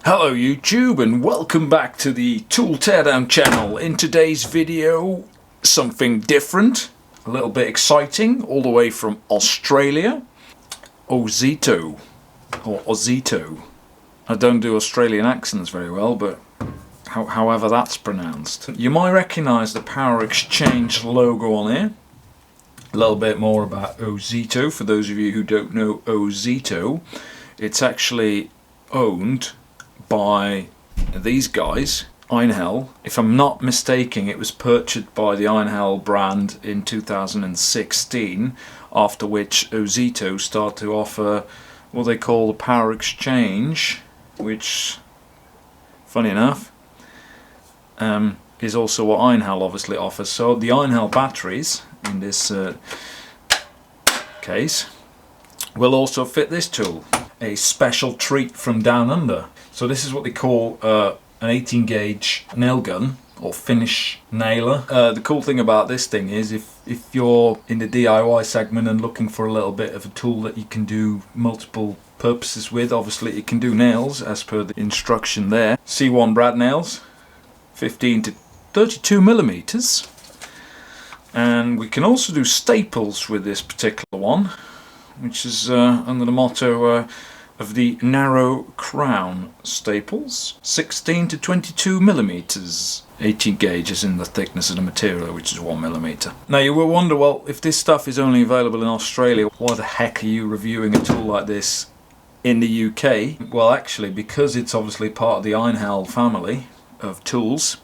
Hello YouTube and welcome back to the Tool Teardown channel. In today's video, something different, a little bit exciting, all the way from Australia. Ozito, or Ozito. I don't do Australian accents very well, but however that's pronounced. You might recognise the Power Exchange logo on here. A little bit more about Ozito, for those of you who don't know Ozito. It's actually owned by these guys, Einhell. If I'm not mistaken, it was purchased by the Einhell brand in 2016, after which Ozito started to offer what they call the Power Exchange, which, funny enough, is also what Einhell obviously offers. So the Einhell batteries in this case will also fit this tool. A special treat from down under. So this is what they call an 18 gauge nail gun or finish nailer. The cool thing about this thing is if you're in the DIY segment and looking for a little bit of a tool that you can do multiple purposes with, obviously it can do nails as per the instruction there. C1 brad nails, 15 to 32 millimeters, and we can also do staples with this particular one, which is under the motto of the narrow crown staples, 16 to 22 millimeters. 18 gauges in the thickness of the material, which is 1 millimeter. Now you will wonder, well, if this stuff is only available in Australia, why the heck are you reviewing a tool like this in the UK? Well, actually, because it's obviously part of the Einhell family of tools.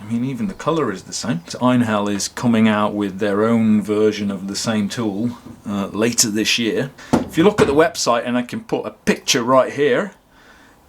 I mean, even the colour is the same. So Einhell is coming out with their own version of the same tool later this year. If you look at the website, and I can put a picture right here,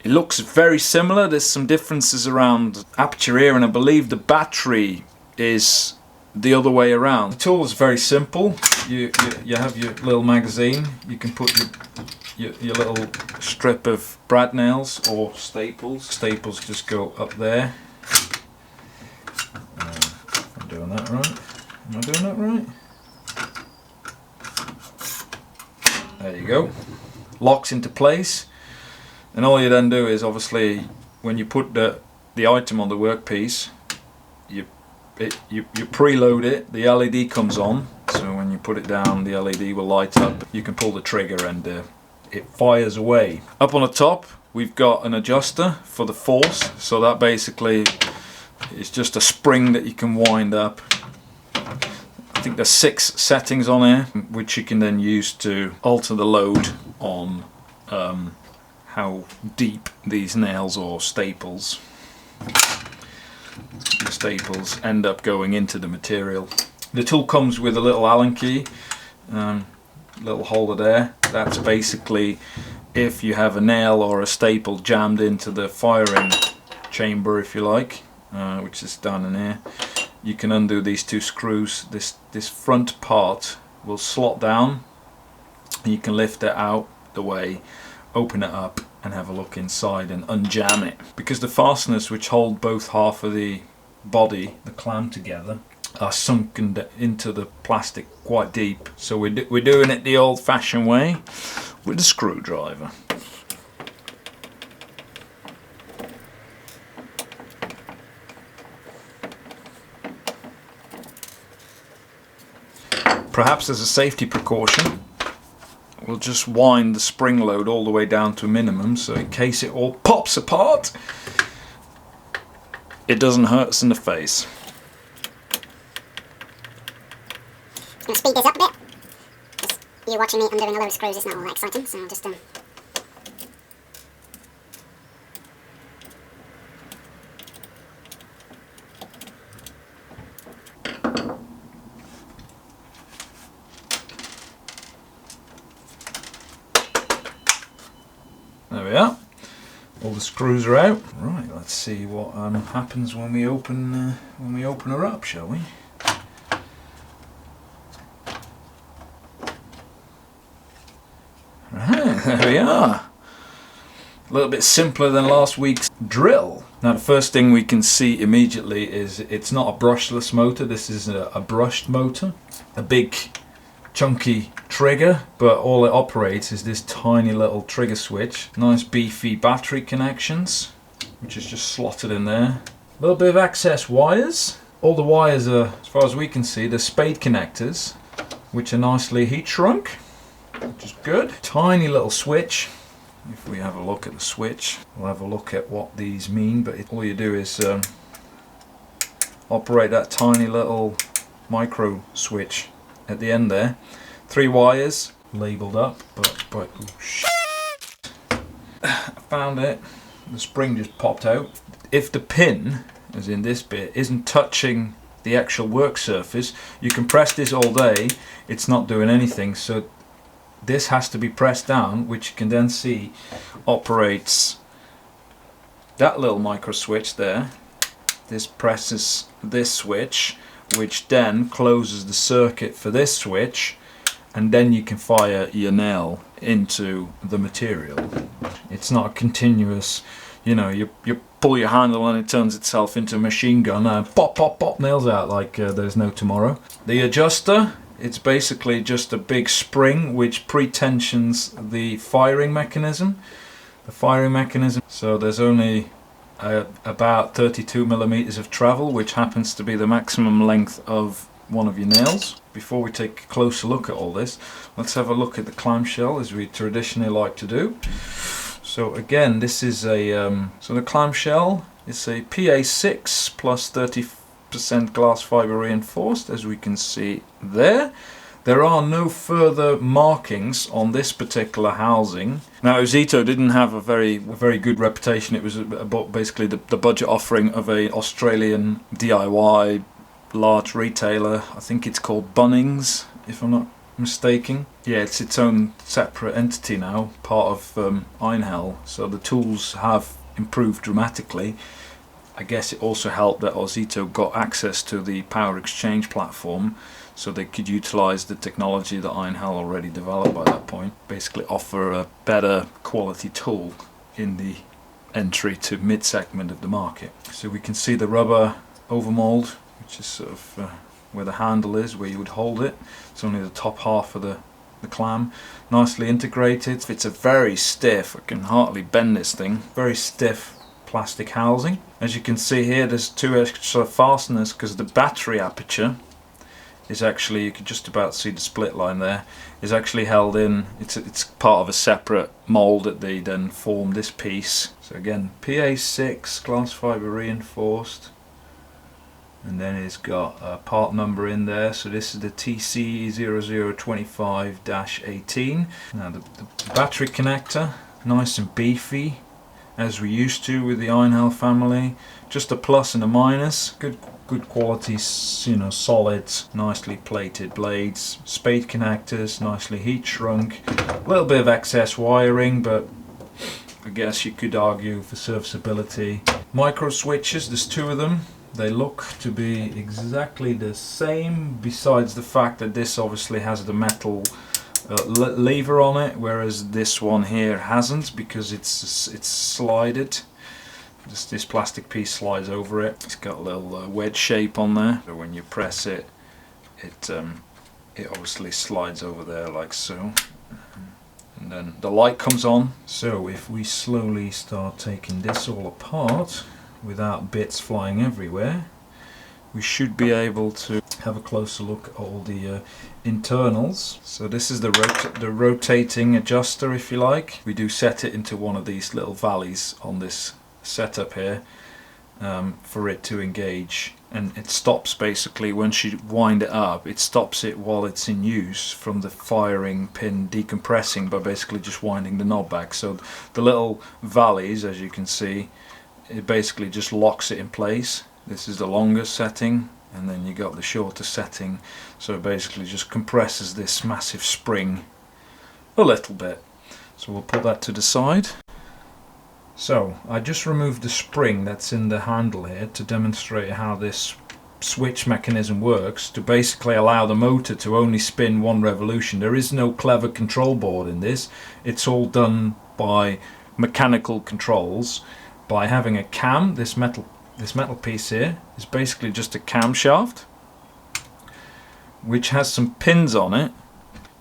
it looks very similar. There's some differences around aperture here, and I believe the battery is the other way around. The tool is very simple. You have your little magazine. You can put your little strip of brad nails or staples. Staples just go up there. Doing that right? Am I doing that right? There you go. Locks into place, and all you then do is, obviously, when you put the item on the workpiece, you preload it. The LED comes on, so when you put it down, the LED will light up. You can pull the trigger and it fires away. Up on the top, we've got an adjuster for the force, so that basically it's just a spring that you can wind up. I think there's 6 settings on here, which you can then use to alter the load on how deep these nails or staples end up going into the material. The tool comes with a little Allen key, little holder there. That's basically if you have a nail or a staple jammed into the firing chamber, if you like, which is down in here. You can undo these 2 screws. This front part will slot down, and you can lift it out the way, open it up, and have a look inside and unjam it. Because the fasteners, which hold both half of the body, the clamp together, are sunken into the plastic quite deep. So we're doing it the old-fashioned way with a screwdriver. Perhaps as a safety precaution, we'll just wind the spring load all the way down to a minimum, so in case it all pops apart, it doesn't hurt us in the face. I'm going to speed this up a bit. Just you watching me undoing a load of screws is not all that exciting, so I'll just There we are. All the screws are out. Right, let's see what happens when we open her up, shall we? Right, there we are. A little bit simpler than last week's drill. Now the first thing we can see immediately is it's not a brushless motor. This is a brushed motor. A big chunky trigger, but all it operates is this tiny little trigger switch. Nice beefy battery connections, which is just slotted in there. A little bit of excess wires. All the wires are, as far as we can see, they're spade connectors, which are nicely heat shrunk, which is good. Tiny little switch. If we have a look at the switch, we'll have a look at what these mean, but all you do is operate that tiny little micro switch at the end there. 3 wires labelled up, but oh shit. I found it. The spring just popped out. If the pin, as in this bit, isn't touching the actual work surface, you can press this all day, it's not doing anything. So this has to be pressed down, which you can then see operates that little micro switch there. This presses this switch, which then closes the circuit for this switch, and then you can fire your nail into the material. It's not a continuous, you know, you pull your handle and it turns itself into a machine gun and pop pop pop nails out like there's no tomorrow. The adjuster, it's basically just a big spring which pre-tensions the firing mechanism. So there's only about 32 millimeters of travel, which happens to be the maximum length of one of your nails. Before we take a closer look at all this, let's have a look at the clamshell, as we traditionally like to do. So again, this is a so the clamshell is a PA6 plus 30% glass fiber reinforced, as we can see there. There are no further markings on this particular housing. Now, Ozito didn't have a very good reputation. It was basically the budget offering of a Australian DIY large retailer. I think it's called Bunnings, if I'm not mistaken. Yeah, it's its own separate entity now, part of Einhell. So the tools have improved dramatically. I guess it also helped that Ozito got access to the power exchange platform, so they could utilize the technology that Einhell already developed by that point. Basically offer a better quality tool in the entry to mid-segment of the market. So we can see the rubber overmold, which is sort of where the handle is, where you would hold it. It's only the top half of the clam. Nicely integrated. It's a very stiff, I can hardly bend this thing, very stiff plastic housing. As you can see here, there's 2 extra fasteners because the battery aperture is actually, you can just about see the split line there, is actually held in, it's part of a separate mould that they then form this piece. So again, PA6 glass fibre reinforced, and then it's got a part number in there, so this is the TC0025-18. Now the battery connector, nice and beefy, as we used to with the Einhell family. Just a plus and a minus. Good quality, you know, solid, nicely plated blades. Spade connectors, nicely heat shrunk. A little bit of excess wiring, but I guess you could argue for serviceability. Micro switches, there's 2 of them. They look to be exactly the same, besides the fact that this obviously has the metal lever on it, whereas this one here hasn't, because it's slided. This plastic piece slides over it. It's got a little wedge shape on there, so when you press it, it obviously slides over there like so, and then the light comes on. So if we slowly start taking this all apart without bits flying everywhere, we should be able to have a closer look at all the internals. So this is the rotating adjuster, if you like. We do set it into one of these little valleys on this setup here for it to engage, and it stops basically once you wind it up. It stops it while it's in use from the firing pin decompressing by basically just winding the knob back. So the little valleys, as you can see, it basically just locks it in place. This is the longest setting, and then you got the shorter setting, so it basically just compresses this massive spring a little bit. So we'll put that to the side. So I just removed the spring that's in the handle here to demonstrate how this switch mechanism works, to basically allow the motor to only spin 1 revolution. There is no clever control board in this. It's all done by mechanical controls, by having a cam. This metal piece here is basically just a camshaft which has some pins on it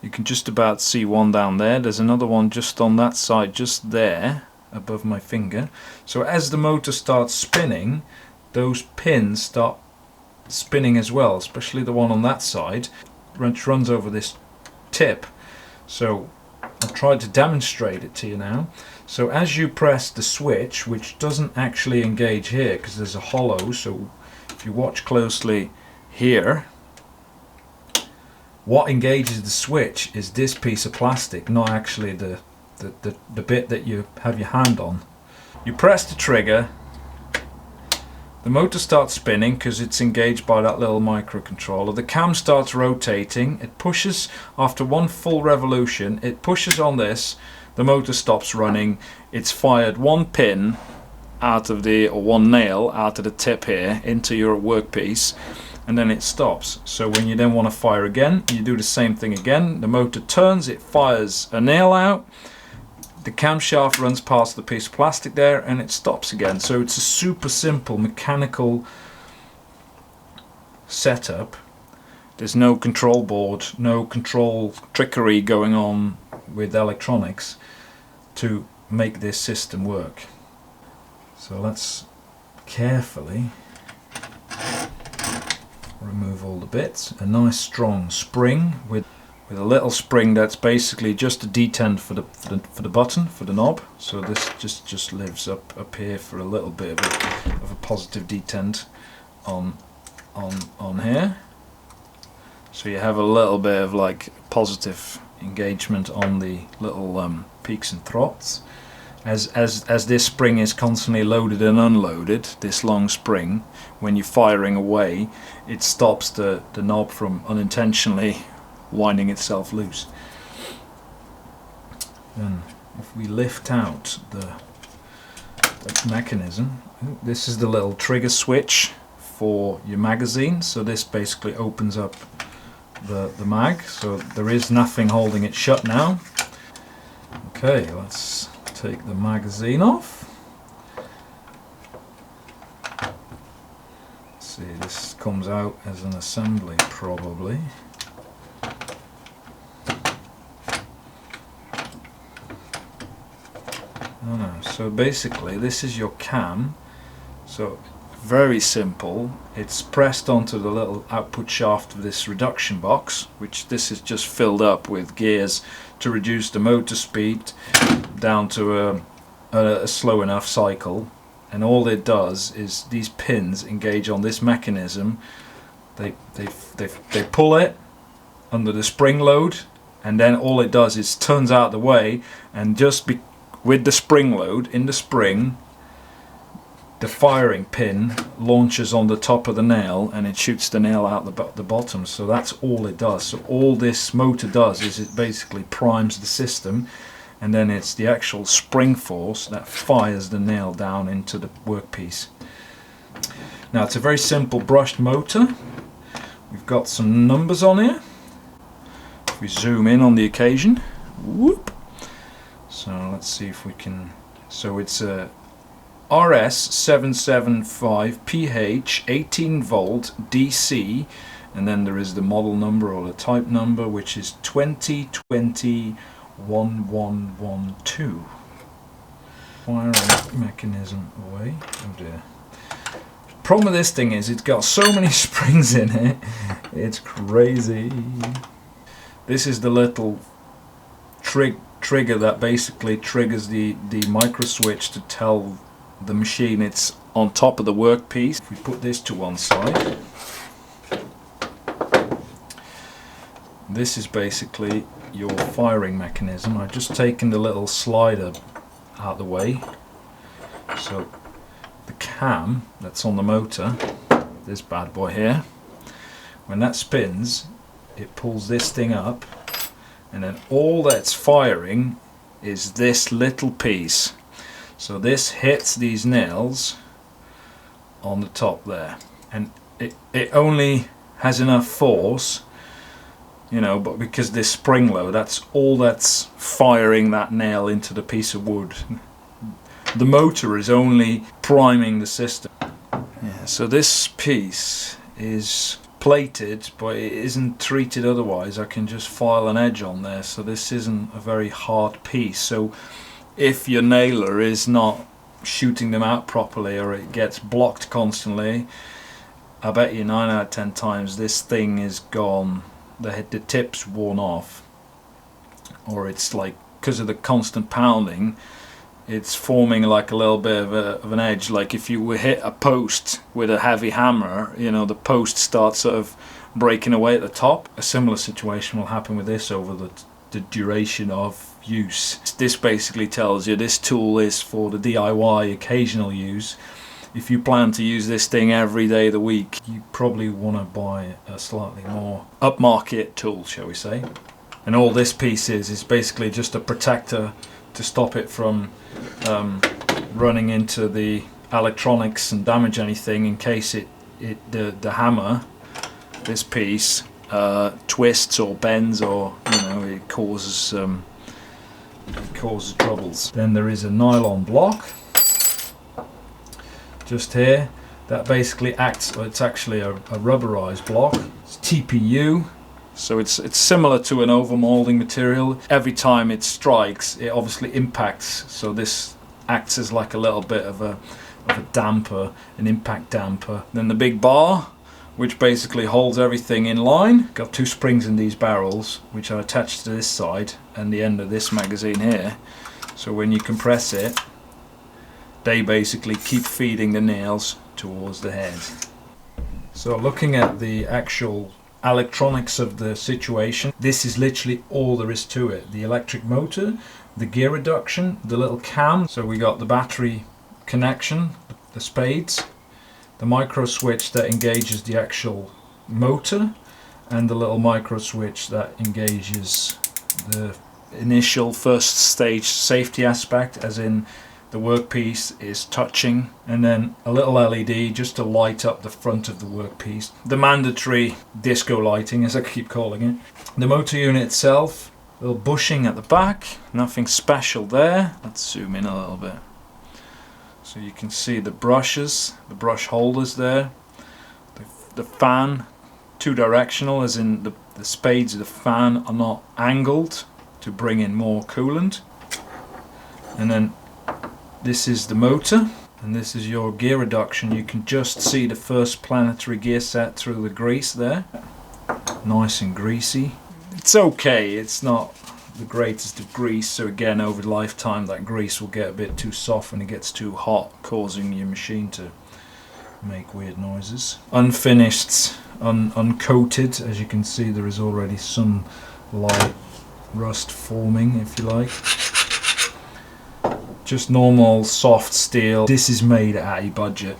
You can just about see one down there. There's another one just on that side, just there, above my finger. So as the motor starts spinning, those pins start spinning as well, especially the one on that side, which runs over this tip. So I've tried to demonstrate it to you now. So as you press the switch, which doesn't actually engage here because there's a hollow, so if you watch closely here, what engages the switch is this piece of plastic, not actually the bit that you have your hand on. You press the trigger, the motor starts spinning because it's engaged by that little microcontroller. The cam starts rotating. It pushes, after one full revolution, it pushes on this. The motor stops running. It's fired one pin out of the, or one nail out of the tip here into your workpiece, and then it stops. So when you then want to fire again, you do the same thing again. The motor turns, it fires a nail out. The camshaft runs past the piece of plastic there and it stops again. So it's a super simple mechanical setup. There's no control board, no control trickery going on with electronics to make this system work. So let's carefully remove all the bits. A nice strong spring with a little spring that's basically just a detent for the button, for the knob. So this just lives up here for a little bit of a positive detent on here. So you have a little bit of like positive engagement on the little peaks and troughs. As this spring is constantly loaded and unloaded, this long spring, when you're firing away, it stops the knob from unintentionally winding itself loose. Then if we lift out the mechanism, this is the little trigger switch for your magazine. So this basically opens up the mag, so there is nothing holding it shut now. Okay, let's take the magazine off. Let's see, this comes out as an assembly probably. No. So basically this is your cam. So very simple. It's pressed onto the little output shaft of this reduction box, which this is just filled up with gears to reduce the motor speed down to a slow enough cycle. And all it does is these pins engage on this mechanism. They pull it under the spring load, and then all it does is turns out the way, and just with the spring load in the spring, the firing pin launches on the top of the nail and it shoots the nail out the bottom. So that's all it does. So all this motor does is it basically primes the system, and then it's the actual spring force that fires the nail down into the workpiece. Now it's a very simple brushed motor. We've got some numbers on here. If we zoom in on the occasion, whoop. So let's see if we can. So it's a RS775 PH 18 volt DC, and then there is the model number or the type number, which is 20201112. Firing mechanism away. Oh dear. Problem with this thing is it's got so many springs in it, it's crazy. This is the little trigger that basically triggers the micro switch to tell the machine it's on top of the workpiece. If we put this to one side, this is basically your firing mechanism. I've just taken the little slider out of the way. So the cam that's on the motor, this bad boy here, when that spins, it pulls this thing up, and then all that's firing is this little piece. So this hits these nails on the top there, and it only has enough force, you know, but because this spring load, that's all that's firing that nail into the piece of wood. The motor is only priming the system. Yeah, so this piece is plated, but it isn't treated otherwise. I can just file an edge on there, so this isn't a very hard piece. So if your nailer is not shooting them out properly, or it gets blocked constantly, I bet you 9 out of 10 times this thing is gone, the tip's worn off, or it's like, because of the constant pounding, it's forming like a little bit of an edge. Like if you would hit a post with a heavy hammer, you know, the post starts sort of breaking away at the top. A similar situation will happen with this over the duration of use. This basically tells you this tool is for the DIY occasional use. If you plan to use this thing every day of the week, you probably want to buy a slightly more upmarket tool, shall we say. And all this piece is basically just a protector to stop it from running into the electronics and damage anything, in case the hammer, this piece, twists or bends, or you know, it causes troubles. Then there is a nylon block just here that basically acts, it's actually a rubberized block. It's TPU. So it's similar to an overmolding material. Every time it strikes, it obviously impacts. So this acts as like a little bit of a damper, an impact damper. Then the big bar, which basically holds everything in line. Got 2 springs in these barrels, which are attached to this side and the end of this magazine here. So when you compress it, they basically keep feeding the nails towards the head. So looking at the actual electronics of the situation, this is literally all there is to it. The electric motor, the gear reduction, the little cam. So we got the battery connection, the spades, the micro switch that engages the actual motor, and the little micro switch that engages the initial first stage safety aspect, as in the workpiece is touching, and then a little LED just to light up the front of the workpiece. The mandatory disco lighting, as I keep calling it. The motor unit itself, a little bushing at the back, nothing special there. Let's zoom in a little bit. So you can see the brushes, the brush holders there. The fan, 2-directional, as in the spades of the fan are not angled to bring in more coolant. And then this is the motor, and this is your gear reduction. You can just see the first planetary gear set through the grease there. Nice and greasy. It's okay, it's not the greatest of grease, so again, over lifetime that grease will get a bit too soft when it gets too hot, causing your machine to make weird noises. Unfinished, uncoated, as you can see there is already some light rust forming, if you like. Just normal soft steel. This is made at a budget.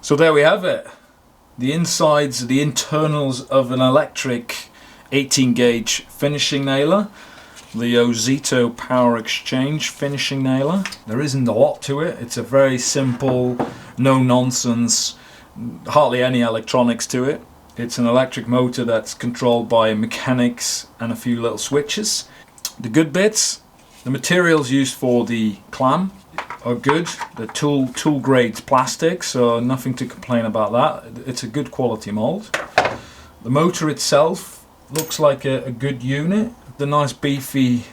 So there we have it. The insides, the internals of an electric 18 gauge finishing nailer. The Ozito power exchange finishing nailer. There isn't a lot to it. It's a very simple, no nonsense, hardly any electronics to it. It's an electric motor that's controlled by mechanics and a few little switches. The good bits: the materials used for the clam are good. The tool grade plastic, so nothing to complain about that. It's a good quality mold. The motor itself looks like a good unit. The nice beefy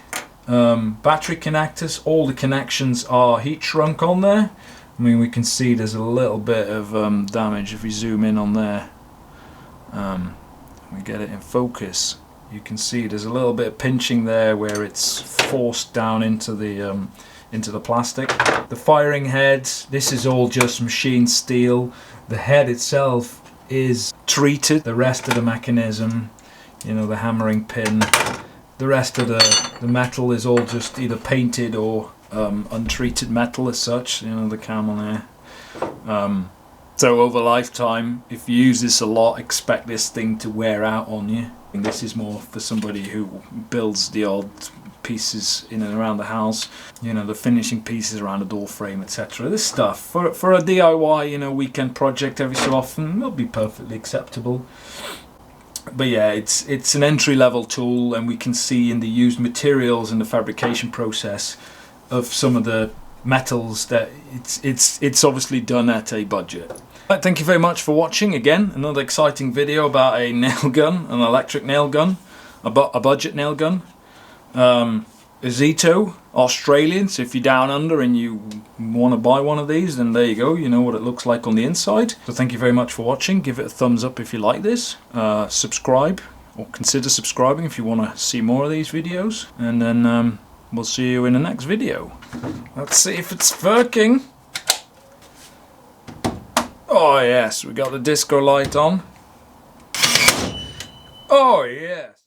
battery connectors. All the connections are heat shrunk on there. I mean, we can see there's a little bit of damage if we zoom in on there. We get it in focus. You can see there's a little bit of pinching there where it's forced down into the plastic. The firing head, this is all just machine steel. The head itself is treated. The rest of the mechanism, you know, the hammering pin, the rest of the metal is all just either painted or untreated metal as such, you know, the cam on there. So over lifetime, if you use this a lot, expect this thing to wear out on you. And this is more for somebody who builds the odd pieces in and around the house, you know, the finishing pieces around the door frame, etc. This stuff for a DIY, you know, weekend project every so often will be perfectly acceptable. But yeah, it's an entry-level tool, and we can see in the used materials and the fabrication process of some of the metals, that it's obviously done at a budget. Right, thank you very much for watching. Again, another exciting video about a nail gun, an electric nail gun, a budget nail gun. Ozito, Australian, so if you're down under and you want to buy one of these, then there you go, you know what it looks like on the inside. So thank you very much for watching. Give it a thumbs up if you like this. Subscribe, or consider subscribing if you want to see more of these videos. And then we'll see you in the next video. Let's see if it's working. Oh yes, we got the disco light on. Oh yes.